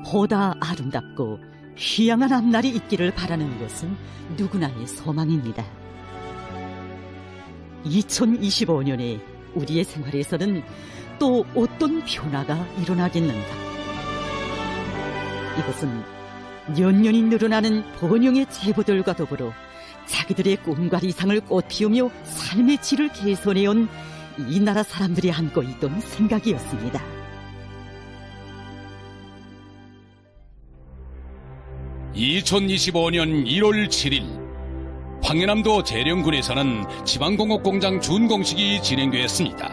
보다 아름답고 희양한 앞날이 있기를 바라는 것은 누구나의 소망입니다. 2025년에 우리의 생활에서는 또 어떤 변화가 일어나겠는가? 이것은 년년이 늘어나는 번영의 제보들과 더불어 자기들의 꿈과 이상을 꽃피우며 삶의 질을 개선해온 이 나라 사람들이 안고 있던 생각이었습니다. (2025년 1월 7일) 황해남도 재령군에서는 지방공업공장 준공식이 진행되었습니다.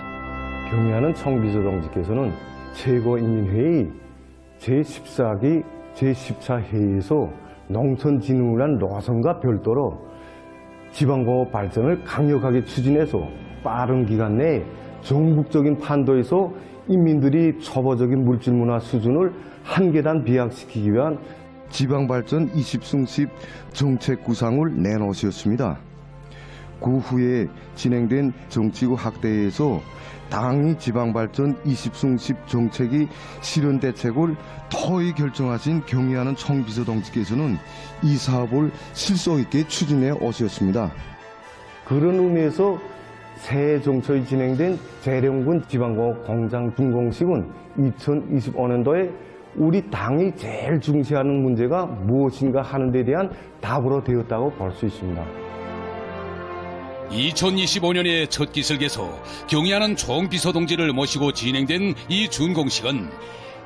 경의하는 청비서동지께서는 최고인민회의 제14기 제14회의에서 농촌진흥을 위한 노선과 별도로 지방공업 발전을 강력하게 추진해서 빠른 기간 내에 전국적인 판도에서 인민들이 초보적인 물질문화 수준을 한 계단 비약시키기 위한 지방발전 20승10 정책 구상을 내놓으셨습니다. 그 후에 진행된 정치구 학대회에서 당이 지방발전 20승10 정책이 실현 대책을 터히 결정하신 경의하는 청비서동지께서는 이 사업을 실속 있게 추진해 오셨습니다. 그런 의미에서 새해 정초에 진행된 재령군 지방공업 공장 준공식은 2025년도에 우리 당이 제일 중시하는 문제가 무엇인가 하는 데 대한 답으로 되었다고 볼 수 있습니다. 2025년의 첫 기슭에서 경의하는 총비서동지를 모시고 진행된 이 준공식은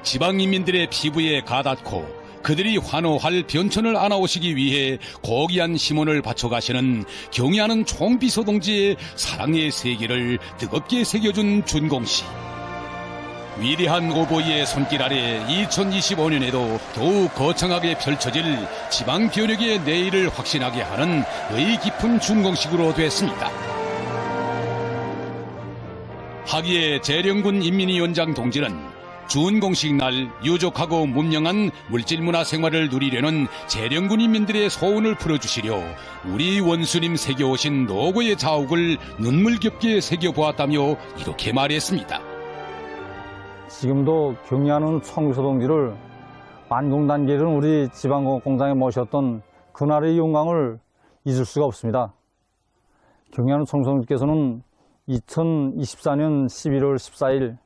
지방인민들의 피부에 가닿고 그들이 환호할 변천을 안아오시기 위해 고귀한 힘원을 바쳐가시는 경의하는 총비서동지의 사랑의 세계를 뜨겁게 새겨준 준공식. 위대한 오보이의 손길 아래 2025년에도 더욱 거창하게 펼쳐질 지방 변혁의 내일을 확신하게 하는 의의 깊은 준공식으로 됐습니다. 하기에 재령군 인민위원장 동지는 준공식 날 유족하고 문명한 물질문화 생활을 누리려는 재령군 인민들의 소원을 풀어주시려 우리 원수님 새겨오신 노고의 자욱을 눈물겹게 새겨보았다며 이렇게 말했습니다. 지금도 경의하는 청비서동지를 만공단계는 우리 지방공업공장에 모셨던 그날의 영광을 잊을 수가 없습니다. 경의하는 청비서동지께서는 2024년 11월 14일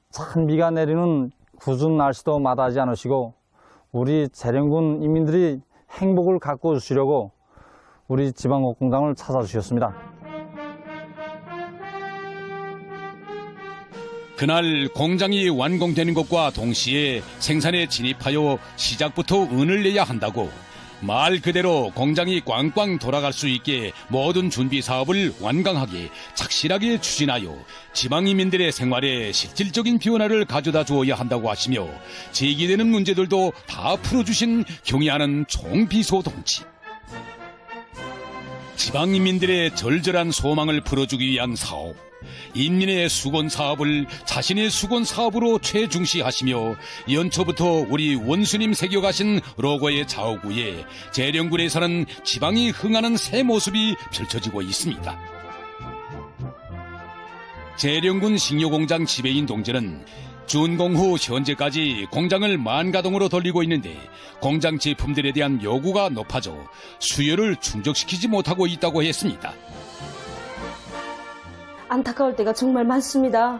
찬 비가 내리는 궂은 날씨도 마다하지 않으시고 우리 재령군 인민들이 행복을 가꾸어 주시려고 우리 지방공업공장을 찾아주셨습니다. 그날 공장이 완공되는 것과 동시에 생산에 진입하여 시작부터 은을 내야 한다고 말 그대로 공장이 꽝꽝 돌아갈 수 있게 모든 준비 사업을 완강하게 착실하게 추진하여 지방인민들의 생활에 실질적인 변화를 가져다 주어야 한다고 하시며 제기되는 문제들도 다 풀어주신 경의하는 총비서동지. 지방인민들의 절절한 소망을 풀어주기 위한 사업, 인민의 수건 사업을 자신의 수건 사업으로 최중시하시며 연초부터 우리 원수님 새겨가신 로고의 자욱 위에 재령군에서는 지방이 흥하는 새 모습이 펼쳐지고 있습니다. 재령군 식료공장 지배인 동지는 준공 후 현재까지 공장을 만가동으로 돌리고 있는데 공장 제품들에 대한 요구가 높아져 수요를 충족시키지 못하고 있다고 했습니다. 안타까울 때가 정말 많습니다.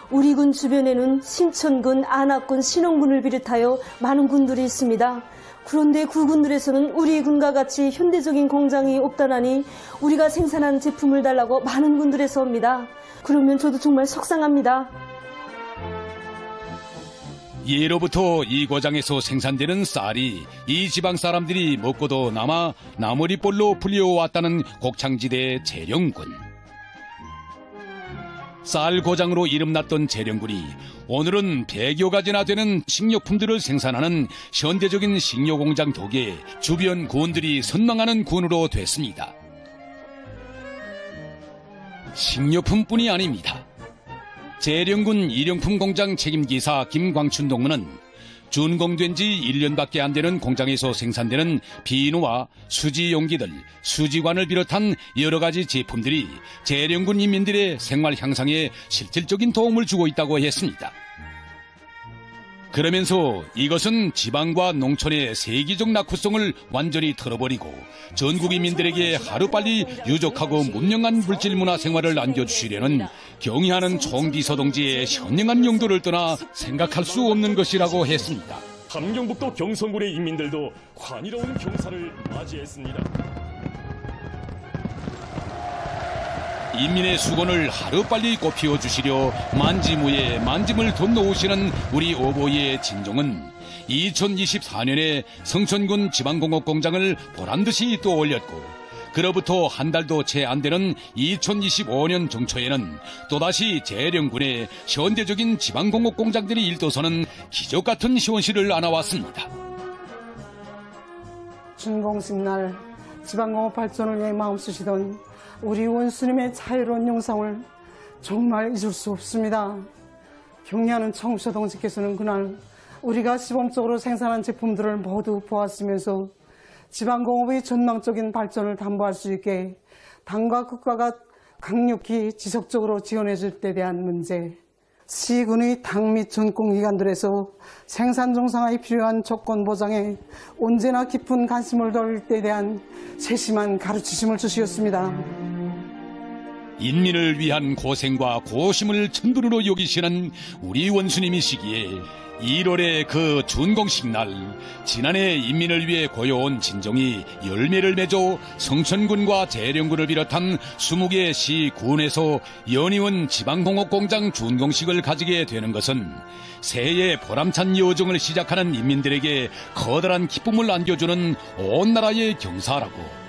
우리 군 주변에는 신천군, 안압군, 신원군을 비롯하여 많은 군들이 있습니다. 그런데 그 군들에서는 우리 군과 같이 현대적인 공장이 없다나니 우리가 생산한 제품을 달라고 많은 군들에서 옵니다. 그러면 저도 정말 속상합니다. 예로부터 이 고장에서 생산되는 쌀이 이 지방 사람들이 먹고도 남아 나무리볼로 불려왔다는 곡창지대의 재령군. 쌀 고장으로 이름났던 재령군이 오늘은 100여 가지나 되는 식료품들을 생산하는 현대적인 식료공장 덕에 주변 군들이 선망하는 군으로 됐습니다. 식료품뿐이 아닙니다. 재령군 일용품 공장 책임기사 김광춘 동무는 준공된 지 1년밖에 안 되는 공장에서 생산되는 비누와 수지 용기들, 수지관을 비롯한 여러 가지 제품들이 재령군 인민들의 생활 향상에 실질적인 도움을 주고 있다고 했습니다. 그러면서 이것은 지방과 농촌의 세계적 낙후성을 완전히 틀어버리고 전국 인민들에게 하루빨리 유족하고 문명한 물질 문화 생활을 안겨주시려는 경의하는 총비서동지의 현명한 용도를 떠나 생각할 수 없는 것이라고 했습니다. 함경북도 경성군의 인민들도 환희로운 경사를 맞이했습니다. 인민의 수건을 하루빨리 꽃피워 주시려 만지무에 만짐을 더 놓으시는 우리 오보이의 진정은 2024년에 성천군 지방공업공장을 보란듯이 또 올렸고 그로부터 한 달도 채 안 되는 2025년 정초에는 또다시 재령군의 현대적인 지방공업공장들이 일도서는 기적 같은 현실을 안아왔습니다. 준공식 날 지방공업 발전을 위해 마음 쓰시던 우리 원수님의 자유로운 영상을 정말 잊을 수 없습니다. 경리하는 청비서 동지께서는 그날 우리가 시범적으로 생산한 제품들을 모두 보았으면서 지방공업의 전망적인 발전을 담보할 수 있게 당과 국가가 강력히 지속적으로 지원해 줄 때 대한 문제, 시군의 당 및 전공기관들에서 생산 정상화에 필요한 조건 보장에 언제나 깊은 관심을 돌릴 때에 대한 세심한 가르치심을 주시었습니다. 인민을 위한 고생과 고심을 천두루로 여기시는 우리 원수님이시기에 1월의 그 준공식 날 지난해 인민을 위해 고여온 진정이 열매를 맺어 성천군과 재령군을 비롯한 20개 시, 군에서 연이은 지방공업공장 준공식을 가지게 되는 것은 새해의 보람찬 여정을 시작하는 인민들에게 커다란 기쁨을 안겨주는 온 나라의 경사라고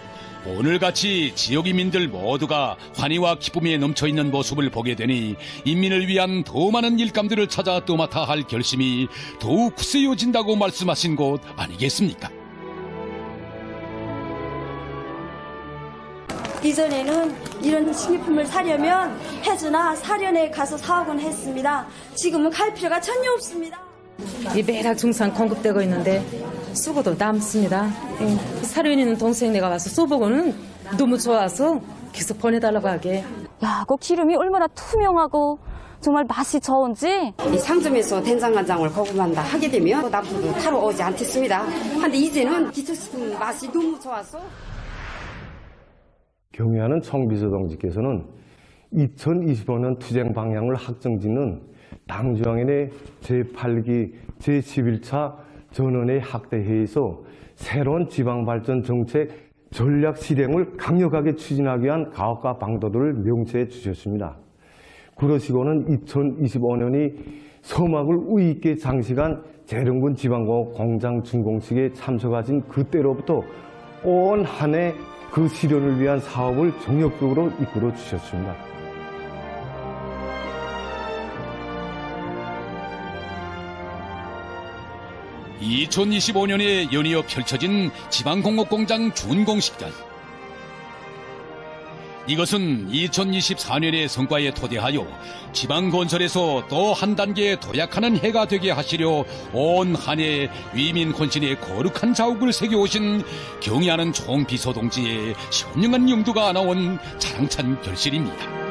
오늘같이 지역인민들 모두가 환희와 기쁨에 넘쳐있는 모습을 보게 되니 인민을 위한 더 많은 일감들을 찾아 떠맡아 할 결심이 더욱 굳세어진다고 말씀하신 곳 아니겠습니까? 이전에는 이런 식료품을 사려면 해주나 사련에 가서 사오곤 했습니다. 지금은 갈 필요가 전혀 없습니다. 이 매달 중산 공급되고 있는데 쓰고도 남습니다. 사료인 있는 동생 내가 와서 써보고는 너무 좋아서 계속 보내달라고 하게. 야, 그 기름이 얼마나 투명하고 정말 맛이 좋은지. 이 상점에서 된장간장을 거부한다 하게 되면 나쁘고 타러 오지 않겠습니다. 근데 이제는 기초식품 맛이 너무 좋아서. 경의하는 청비서동지께서는 2025년 투쟁 방향을 확정짓는 당주항인의 제8기 제11차 전원의 학대회의에서 새로운 지방발전 정책 전략 실행을 강력하게 추진하기 위한 가옥과 방도들을 명시해 주셨습니다. 그러시고는 2025년이 서막을 의의 있게 장식한 재령군 지방공업 공장 준공식에 참석하신 그때로부터 온 한 해 그 실현을 위한 사업을 정력적으로 이끌어 주셨습니다. (2025년에) 연이어 펼쳐진 지방공업공장 준공식장. 이것은 2024년의 성과에 토대하여 지방건설에서 또 한 단계 도약하는 해가 되게 하시려 온 한 해 위민 혼신의 거룩한 자욱을 새겨오신 경의하는 총비서동지의 현명한 용도가 나온 자랑찬 결실입니다.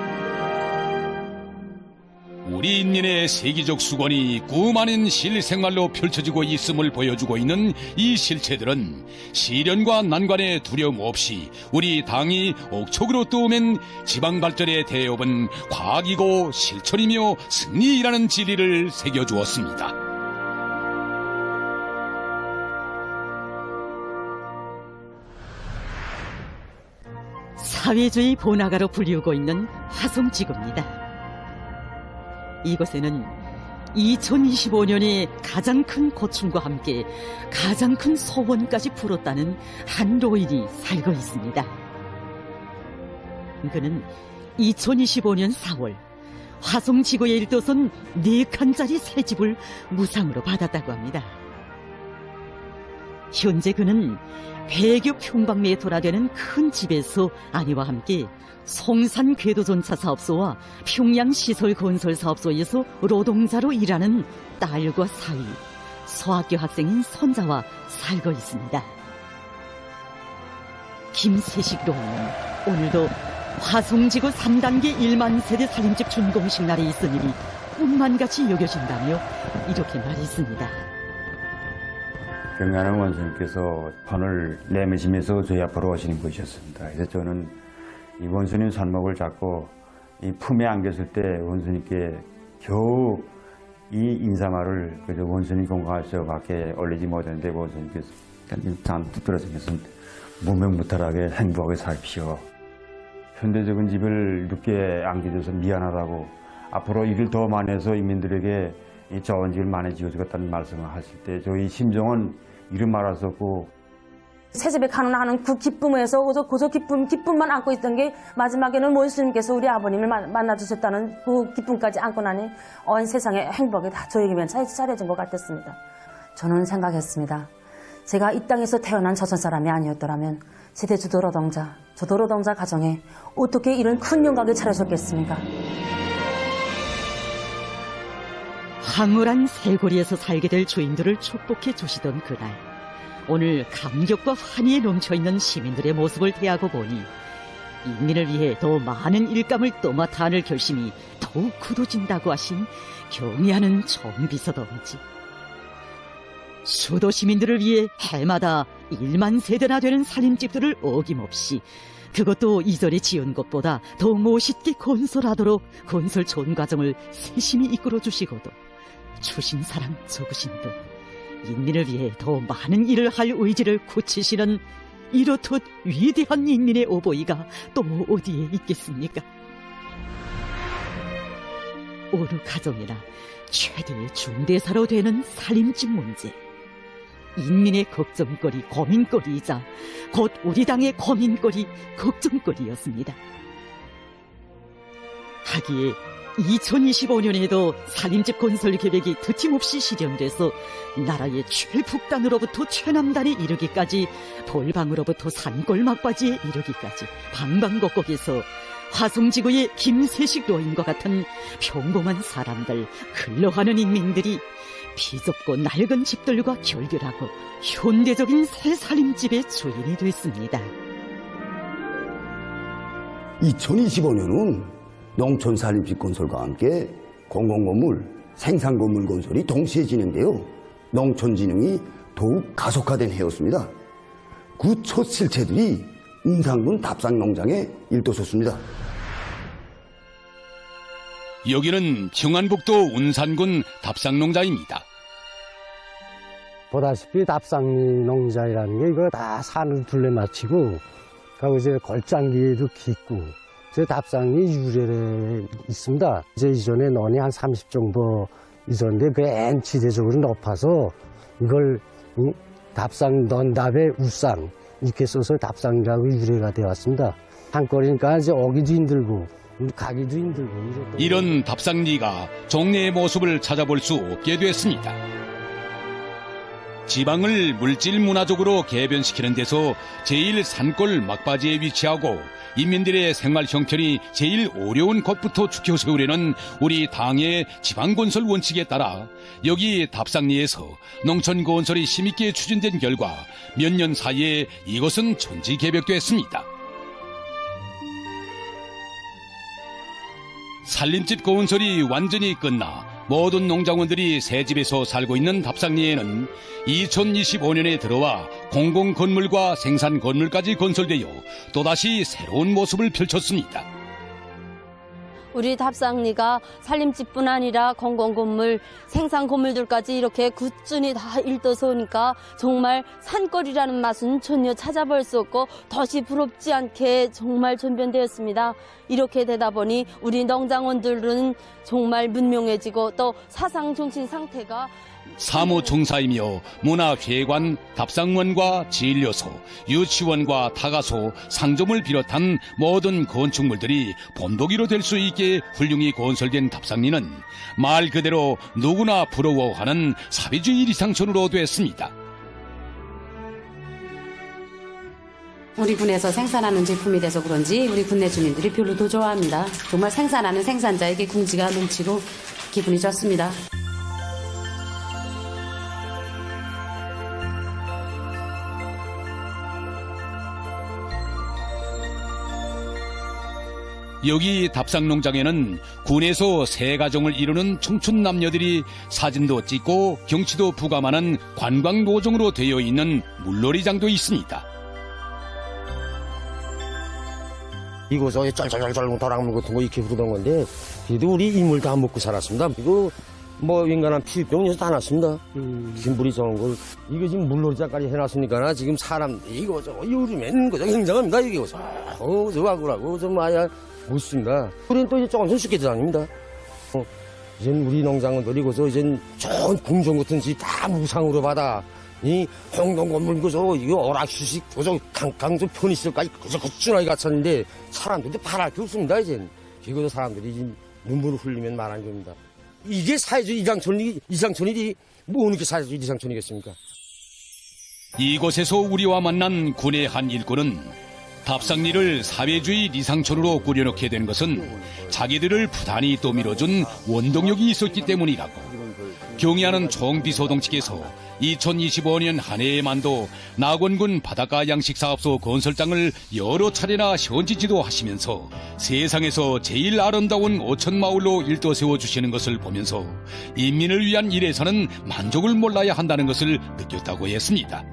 우리 인민의 세계적 수건이 꿈 아닌 실생활로 펼쳐지고 있음을 보여주고 있는 이 실체들은 시련과 난관에 두려움 없이 우리 당이 옥촉으로 떠오맨 지방발전의 대업은 과학이고 실천이며 승리라는 진리를 새겨주었습니다. 사회주의 번화가로 불리우고 있는 화성지구입니다. 이곳에는 2025년에 가장 큰 고충과 함께 가장 큰 소원까지 풀었다는 한 노인이 살고 있습니다. 그는 2025년 4월 화성지구에 일도선 4칸짜리 새 집을 무상으로 받았다고 합니다. 현재 그는 100여 평방미터나 되는 큰 집에서 아내와 함께 송산 궤도전차 사업소와 평양 시설 건설 사업소에서 노동자로 일하는 딸과 사위, 소학교 학생인 손자와 살고 있습니다. 김세식 노인은 오늘도 화성지구 3단계 1만 세대 살림집 준공식 날에 있으니 꿈만같이 여겨진다며 이렇게 말했습니다. 경야는 원수님께서 판을 내미시면서 저희 앞으로 오시는 것이었습니다. 그래서 저는 이 원수님 손목을 잡고 이 품에 안겼을 때 원수님께 겨우 이 인사말을 그저 원수님 건강하시오밖에 올리지 못했는데 원수님께서 잔뜩 들어주면서 무명무탈하게 행복하게 살피오. 현대적인 집을 늦게 안겨줘서 미안하다고 앞으로 일을 더 많이 해서 인민들에게 이 좋은 집을 많이 지어주겠다는 말씀을 하실 때 저희 심정은 이름 말할 수 없고 새집에 가는하는 그 기쁨에서 고저 기쁨만 안고 있던 게 마지막에는 원수님께서 우리 아버님을 만나주셨다는 그 기쁨까지 안고 나니 온 세상의 행복이 다 저에게만 차려진 것 같았습니다. 저는 생각했습니다. 제가 이 땅에서 태어난 조선 사람이 아니었더라면 세대 주도노동자 가정에 어떻게 이런 큰 영광을 차려줬겠습니까? 황홀한 새고리에서 살게 될 주인들을 축복해 주시던 그날, 오늘 감격과 환희에 넘쳐있는 시민들의 모습을 대하고 보니 인민을 위해 더 많은 일감을 떠맡아 하는 결심이 더욱 굳어진다고 하신 경의하는 정비서동지. 수도 시민들을 위해 해마다 1만 세대나 되는 살림집들을 어김없이, 그것도 이전에 지은 것보다 더 멋있게 건설하도록 건설 전 과정을 세심히 이끌어 주시고도 추신 사랑 적으신 듯 인민을 위해 더 많은 일을 할 의지를 굳히시는 이렇듯 위대한 인민의 오보이가 또 어디에 있겠습니까? 어느 가정이나 최대의 중대사로 되는 살림집 문제, 인민의 걱정거리, 고민거리이자 곧 우리 당의 고민거리, 걱정거리였습니다. 하기에 2025년에도 살림집 건설 계획이 드침없이 실현돼서 나라의 최북단으로부터 최남단에 이르기까지, 볼방으로부터 산골 막바지에 이르기까지 방방곡곡에서 화성지구의 김세식 노인과 같은 평범한 사람들, 근로하는 인민들이 비좁고 낡은 집들과 결별하고 현대적인 새 살림집의 주인이 됐습니다. 2025년은 농촌 살림집 건설과 함께 공공건물, 생산건물 건설이 동시에 진행되어 농촌진흥이 더욱 가속화된 해였습니다. 그 첫 실체들이 운산군 답상농장에 일떠섰습니다. 여기는 경안북도 운산군 답상농장입니다. 보다시피 답상리 농장이라는 게 이거 다 산을 둘러맞히고, 그리고 이제 걸장기에도 깊고, 제 답상리 유래에 있습니다. 이제 이전에 논이 한 30 정도 있었는데 그 N지대적으로 높아서 이걸 답상 넌답의 우상 이렇게 써서 답상이라고 유래가 되었습니다. 산골이니까 이제 오기도 힘들고 가기도 힘들고 이런 답상리가 종래의 모습을 찾아볼 수 없게 됐습니다. 지방을 물질 문화적으로 개변시키는 데서 제일 산골 막바지에 위치하고 인민들의 생활 형편이 제일 어려운 곳부터 축혀 세우려는 우리 당의 지방건설 원칙에 따라 여기 답상리에서 농촌 건설이 힘있게 추진된 결과 몇 년 사이에 이것은 천지개벽됐습니다. 살림집 건설이 완전히 끝나 모든 농장원들이 새 집에서 살고 있는 답상리에는 2025년에 들어와 공공건물과 생산건물까지 건설되어 또다시 새로운 모습을 펼쳤습니다. 우리 답상리가 살림집뿐 아니라 공공건물, 생산건물들까지 이렇게 꾸준히 다 일떠서니까 정말 산골이라는 맛은 전혀 찾아볼 수 없고 덫이 부럽지 않게 정말 전변되었습니다. 이렇게 되다 보니 우리 농장원들은 정말 문명해지고 또 사상 정신 상태가 사무총사이며 문화회관, 답상원과 진료소, 유치원과 타가소, 상점을 비롯한 모든 건축물들이 본도기로 될 수 있게 훌륭히 건설된 답상리는 말 그대로 누구나 부러워하는 사회주의 리상촌으로 됐습니다. 우리 군에서 생산하는 제품이 돼서 그런지 우리 군내 주민들이 별로 더 좋아합니다. 정말 생산하는 생산자에게 궁지가 넘치고 기분이 좋습니다. 여기 답상농장에는 군에서 세 가정을 이루는 청춘 남녀들이 사진도 찍고 경치도 부감하는 관광 노정으로 되어 있는 물놀이장도 있습니다. 이곳에 쩔쩔쩔쩔 도랑물 같은 거 이렇게 부르던 건데 그래도 우리 이물 다 먹고 살았습니다. 이거 뭐 인간한 피병에서 다 났습니다. 김불이 좋은 걸 이거 지금 물놀이장까지 해놨으니까 지금 사람 이거 저 요즘엔 그저 굉장합니다. 이게 저 와구라고 좀 아야 못습니다. 우리는 또 이제 조금씩 쉽게 다닙니다. 이제 우리 농장원들이 고서 이제 좋은 궁전 같은 집 다 무상으로 받아. 이 홍동 건물 그저 이거 오락휴식 그저 강조 편의시설까지 그저 꾸준하게 갖췄는데 사람들이 바랄 게 없습니다. 이제 이거도 사람들이 지금 눈물을 흘리면 말한 겁니다. 이게 사회주의 이상촌이지 뭐 어느 게 사회주의 이상촌이겠습니까? 이곳에서 우리와 만난 군의 한 일꾼은 답상리를 사회주의 리상촌으로 꾸려놓게 된 것은 자기들을 부단히 또 밀어준 원동력이 있었기 때문이라고. 경의하는 총비서동 측에서 2025년 한 해에 만도 낙원군 바닷가 양식사업소 건설장을 여러 차례나 현지 지도하시면서 세상에서 제일 아름다운 오천마을로 일도 세워주시는 것을 보면서 인민을 위한 일에서는 만족을 몰라야 한다는 것을 느꼈다고 했습니다.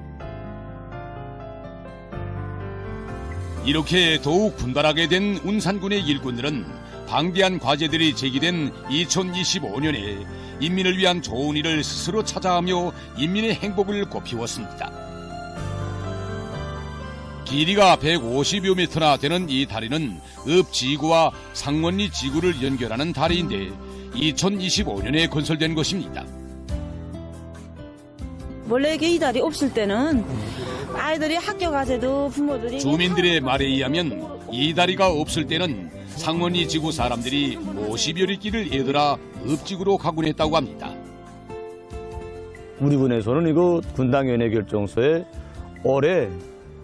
이렇게 더욱 분발하게 된 운산군의 일꾼들은 방대한 과제들이 제기된 2025년에 인민을 위한 좋은 일을 스스로 찾아하며 인민의 행복을 꽃피웠습니다. 길이가 150여 미터나 되는 이 다리는 읍지구와 상원리 지구를 연결하는 다리인데 2025년에 건설된 것입니다. 원래 이 다리 없을 때는 아이들이 학교 가서도 부모들이 주민들의 말에 의하면 이 다리가 없을 때는 상원리 지구 사람들이 50여리 길을 얘들아 읍지구로 가곤 했다고 합니다. 우리 군에서는 이거 군당위원회 결정서에 올해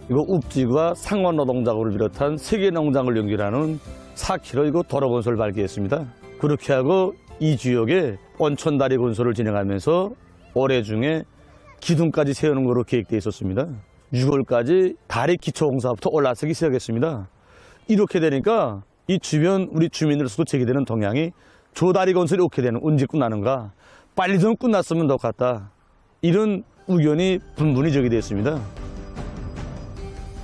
이거 읍지구와 상원노동자구를 비롯한 3개 농장을 연결하는 4km 이거 도로 건설 발기했습니다. 그렇게 하고 이 지역에 온천다리 건설을 진행하면서 올해 중에 기둥까지 세우는 것으로 계획되어 있었습니다. 6월까지 다리 기초공사부터 올라서기 시작했습니다. 이렇게 되니까 이 주변 우리 주민들로서도 제기되는 동향이 조다리 건설이 어떻게 되는 언제 끝나는가 빨리 좀 끝났으면 더 같다 이런 의견이 분분히 제기됐습니다.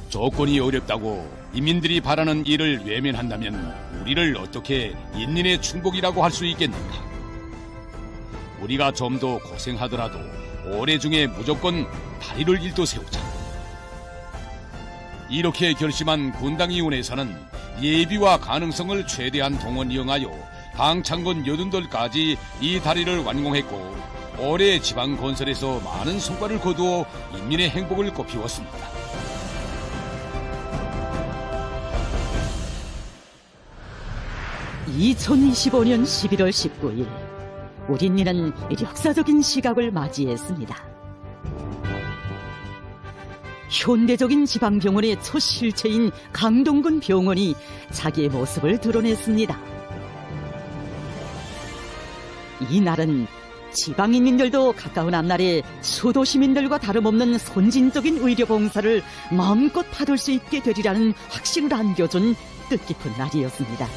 조건이 어렵다고 인민들이 바라는 일을 외면한다면 우리를 어떻게 인민의 충복이라고 할 수 있겠는가. 우리가 좀 더 고생하더라도 올해 중에 무조건 다리를 일도 세우자. 이렇게 결심한 군당위원회에서는 예비와 가능성을 최대한 동원 이용하여 당창건 80돌까지 이 다리를 완공했고 올해 지방 건설에서 많은 성과를 거두어 인민의 행복을 꽃피웠습니다. (2025년 11월 19일) 우리는 역사적인 시각을 맞이했습니다. 현대적인 지방병원의 첫 실체인 강동군 병원이 자기의 모습을 드러냈습니다. 이날은 지방인민들도 가까운 앞날에 수도시민들과 다름없는 선진적인 의료봉사를 마음껏 받을 수 있게 되리라는 확신을 안겨준 뜻깊은 날이었습니다.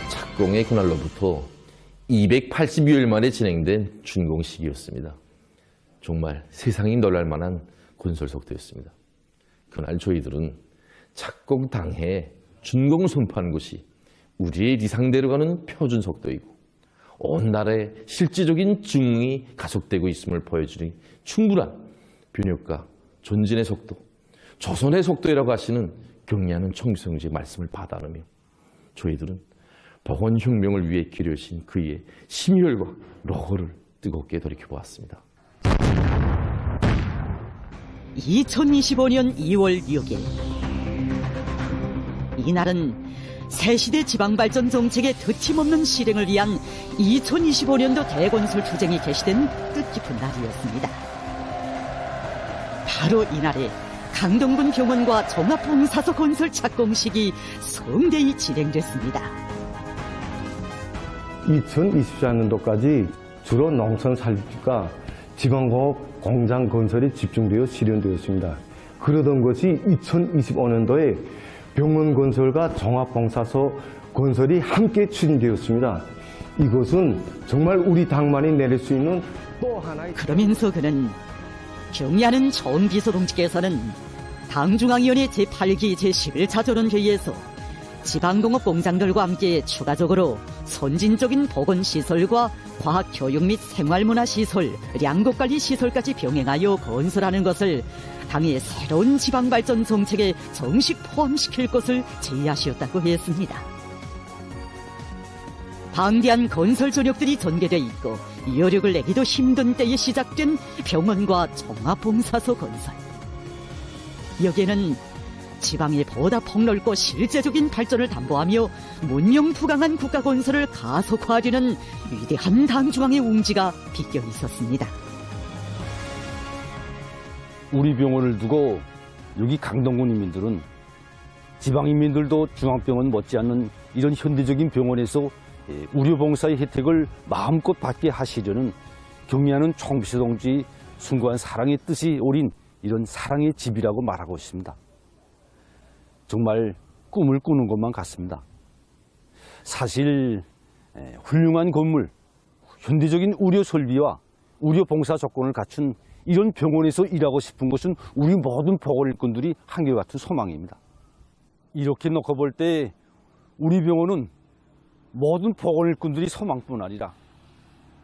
착공의 그날로부터 280여일 만에 진행된 준공식이었습니다. 정말 세상이 놀랄 만한 건설 속도였습니다. 그날 저희들은 착공 당해 준공 선포한 곳이 우리의 리상대로 가는 표준 속도이고 온 나라의 실질적인 증이 가속되고 있음을 보여주니 충분한 변혁과 전진의 속도, 조선의 속도라고 하시는 경리하는 총비서동지의 말씀을 받아내며 저희들은 복원혁명을 위해 기려진 그의 심혈과 노고를 뜨겁게 돌이켜보았습니다. 2025년 2월 6일 이날은 새시대 지방발전 정책의 거침없는 실행을 위한 2025년도 대건설 투쟁이 개시된 뜻깊은 날이었습니다. 바로 이날에 강동군 병원과 종합봉사소 건설 착공식이 성대히 진행됐습니다. 2024년도까지 주로 농촌 살림집과 지방공업 공장 건설이 집중되어 실현되었습니다. 그러던 것이 2025년도에 병원 건설과 종합봉사소 건설이 함께 추진되었습니다. 이것은 정말 우리 당만이 내릴 수 있는 또 하나의 그러면서 그는 경의하는 정비서 동지께서는 당중앙위원회 제8기 제11차 전원회의에서 지방공업 공장들과 함께 추가적으로 선진적인 보건시설과 과학교육 및 생활문화시설, 량곡관리시설까지 병행하여 건설하는 것을 당의 새로운 지방발전 정책에 정식 포함시킬 것을 제의하시었다고 했습니다. 방대한 건설 전역들이 전개돼 있고 여력을 내기도 힘든 때에 시작된 병원과 종합봉사소 건설. 여기에는 지방의 보다 폭넓고 실제적인 발전을 담보하며 문명부강한 국가건설을 가속화하려는 위대한 당중앙의 웅지가 비껴 있었습니다. 우리 병원을 두고 여기 강동군 인민들은 지방 인민들도 중앙병원 못지않는 이런 현대적인 병원에서 의료봉사의 혜택을 마음껏 받게 하시려는 경의하는 총비서 동지 숭고한 사랑의 뜻이 어린 이런 사랑의 집이라고 말하고 있습니다. 정말 꿈을 꾸는 것만 같습니다. 사실 훌륭한 건물, 현대적인 의료 설비와 의료 봉사 조건을 갖춘 이런 병원에서 일하고 싶은 것은 우리 모든 보건일꾼들이 한결같은 소망입니다. 이렇게 놓고 볼 때 우리 병원은 모든 보건일꾼들이 소망뿐 아니라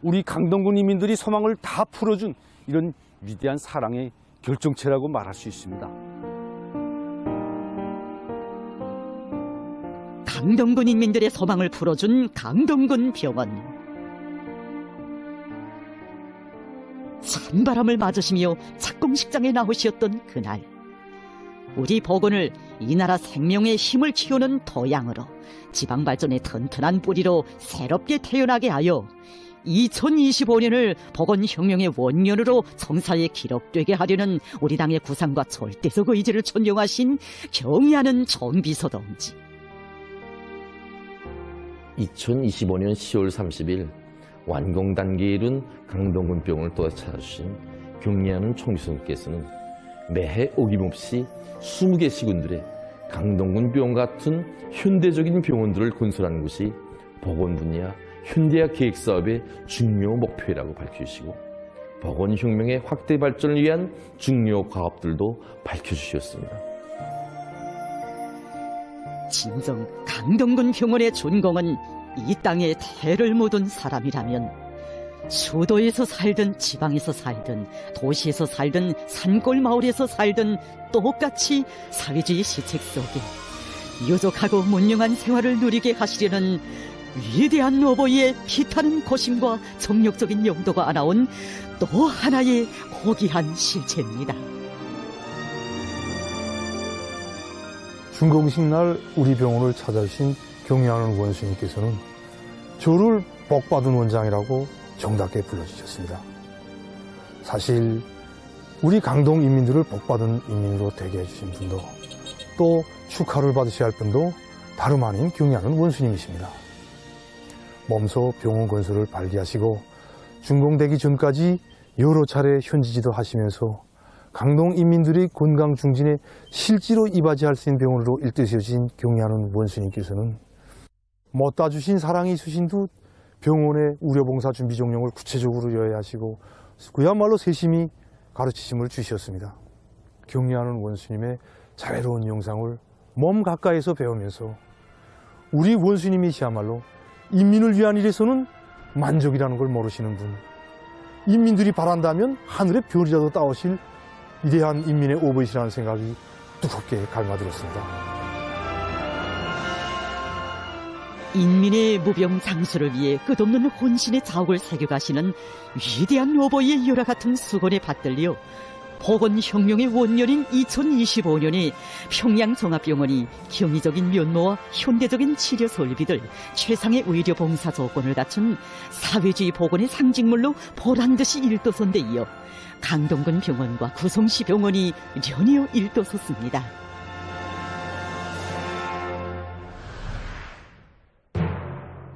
우리 강동군 인민들이 소망을 다 풀어준 이런 위대한 사랑의 결정체라고 말할 수 있습니다. 강동군 인민들의 소망을 풀어준 강동군 병원. 찬바람을 맞으시며 착공식장에 나오셨던 그날, 우리 보건을 이 나라 생명의 힘을 키우는 토양으로 지방발전의 튼튼한 뿌리로 새롭게 태어나게 하여 2025년을 보건혁명의 원년으로 정사에 기록되게 하려는 우리 당의 구상과 절대적 의지를 존경하신 경의하는 정비서 동지. 2025년 10월 30일 완공 단계에 이른 강동군 병원을 또 찾아주신 경의하는 총비서님께서는 매해 어김없이 20개 시군들의 강동군 병원 같은 현대적인 병원들을 건설하는 것이 보건 분야 현대화 계획 사업의 중요 목표라고 밝혀주시고 보건혁명의 확대 발전을 위한 중요 과업들도 밝혀주셨습니다. 진정 강동군 병원의 준공은 이 땅에 태를 묻은 사람이라면 수도에서 살든 지방에서 살든 도시에서 살든 산골 마을에서 살든 똑같이 사회주의 시책 속에 유족하고 문명한 생활을 누리게 하시려는 위대한 어버이의 피타는 고심과 정력적인 용도가 안아온 또 하나의 고귀한 실체입니다. 준공식 날 우리 병원을 찾아주신 경의하는 원수님께서는 저를 복받은 원장이라고 정답게 불러주셨습니다. 사실 우리 강동 인민들을 복받은 인민으로 되게 해주신 분도 또 축하를 받으셔야 할 분도 다름 아닌 경의하는 원수님이십니다. 몸소 병원 건설을 발기하시고 준공되기 전까지 여러 차례 현지지도 하시면서 강동 인민들의 건강 중진에 실제로 이바지할 수 있는 병원으로 일뜻이어진 경의하는 원수님께서는 못다 주신 사랑이 있으신 듯 병원의 의료봉사 준비 정령을 구체적으로 여해하시고 그야말로 세심히 가르치심을 주셨습니다. 경의하는 원수님의 자애로운 영상을 몸 가까이서 배우면서 우리 원수님이시야말로 인민을 위한 일에서는 만족이라는 걸 모르시는 분, 인민들이 바란다면 하늘의 별이라도 따오실 위대한 인민의 오버이시라는 생각이 뜨겁게 갈마들었습니다. 인민의 무병장수를 위해 끝없는 혼신의 자욱을 새겨가시는 위대한 오버이의 열화 같은 수건에 받들려 보건혁명의 원년인 2025년에 평양종합병원이 경이적인 면모와 현대적인 치료 설비들, 최상의 의료 봉사 조건을 갖춘 사회주의 보건의 상징물로 보란듯이 일도선데 이어 강동군 병원과 구성시 병원이 연이어 일도섰습니다.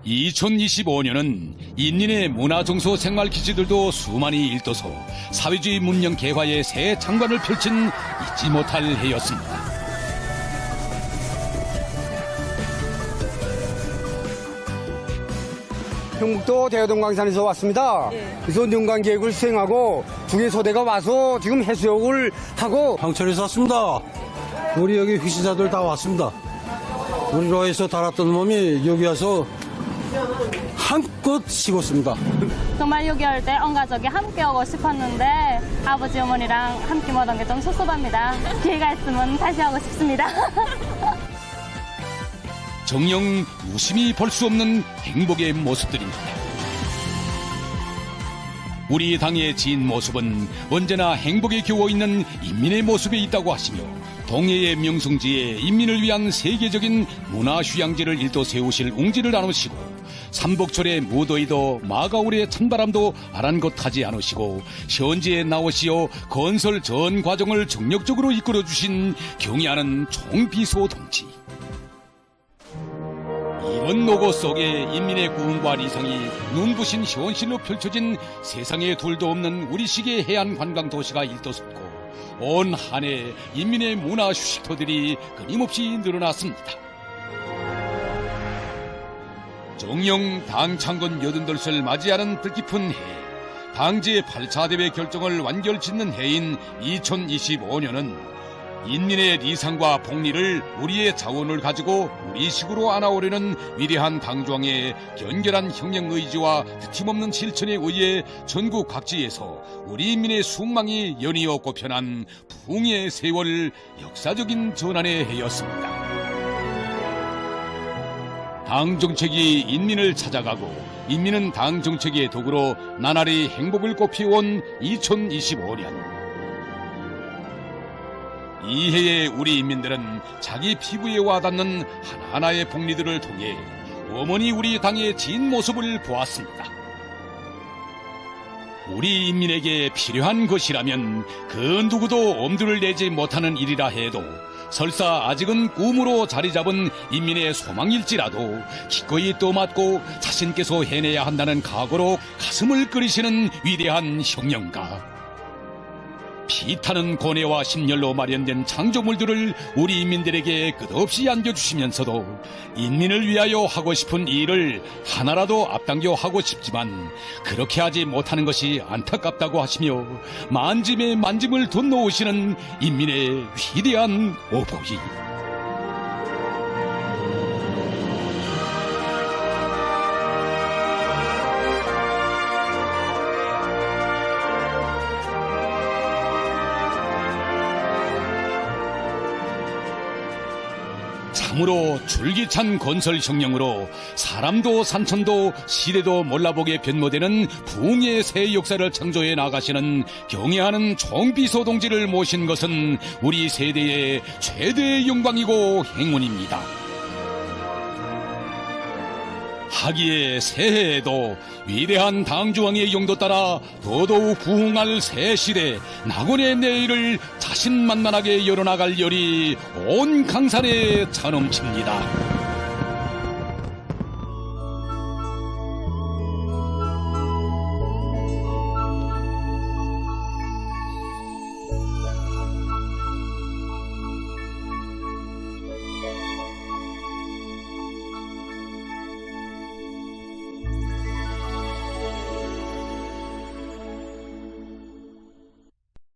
(2025년은) 인민의 문화정서 생활기지들도 수많이 일도서 사회주의 문명 개화의 새 장관을 펼친 잊지 못할 해였습니다. 경북도 대여동강산에서 왔습니다. 그래서 능관계획을 수행하고 중개소대가 와서 지금 해수욕을 하고 황천에서 왔습니다. 우리 여기 휘시자들 다 왔습니다. 우리 로에서 달았던 몸이 여기 와서 한껏 식었습니다. 정말 6개월 때 온 가족이 함께 오고 싶었는데 아버지 어머니랑 함께 못 온 게 좀 섭섭합니다. 기회가 있으면 다시 하고 싶습니다. 정녕 유심히 볼 수 없는 행복의 모습들입니다. 우리 당의 진 모습은 언제나 행복에 겨워 있는 인민의 모습에 있다고 하시며 동해의 명성지에 인민을 위한 세계적인 문화휴양지를 일도 세우실 웅지를 나누시고 삼복철의 무더위도 마가울의 찬바람도 아랑곳하지 않으시고 현지에 나오시어 건설 전 과정을 정력적으로 이끌어주신 경의하는 총비서 동지. 이런 노고 속에 인민의 꿈과 이상이 눈부신 현실로 펼쳐진 세상에 둘도 없는 우리식의 해안 관광 도시가 일도섰고 온 한 해 인민의 문화 휴식터들이 끊임없이 늘어났습니다. 정녕 당창건 88을 맞이하는 뜻깊은 해, 당제 8차 대회 결정을 완결짓는 해인 2025년은 인민의 리상과 복리를 우리의 자원을 가지고 우리식으로 안아오려는 위대한 당중앙의 견결한 혁명 의지와 틀림없는 실천에 의해 전국 각지에서 우리 인민의 숙망이 연이어 꼽혀난 부흥의 세월, 역사적인 전환의 해였습니다. 당 정책이 인민을 찾아가고 인민은 당 정책의 도구로 나날이 행복을 꽃피워온 2025년. 이 해에 우리 인민들은 자기 피부에 와닿는 하나하나의 복리들을 통해 어머니 우리 당의 진 모습을 보았습니다. 우리 인민에게 필요한 것이라면 그 누구도 엄두를 내지 못하는 일이라 해도 설사 아직은 꿈으로 자리 잡은 인민의 소망일지라도 기꺼이 떠맡고 자신께서 해내야 한다는 각오로 가슴을 끓이시는 위대한 혁명가. 피타는 고뇌와 심열로 마련된 창조물들을 우리 인민들에게 끝없이 안겨주시면서도 인민을 위하여 하고 싶은 일을 하나라도 앞당겨 하고 싶지만 그렇게 하지 못하는 것이 안타깝다고 하시며 만짐에 만짐을 덧놓으시는 인민의 위대한 오보이. 참으로 줄기찬 건설 혁명으로 사람도 산천도 시대도 몰라보게 변모되는 부흥의 새 역사를 창조해 나가시는 경애하는 총비서 동지를 모신 것은 우리 세대의 최대의 영광이고 행운입니다. 하기에 새해에도 위대한 당중앙의 용도 따라 더더욱 부흥할 새 시대 낙원의 내일을 자신만만하게 열어나갈 열이 온 강산에 차넘칩니다.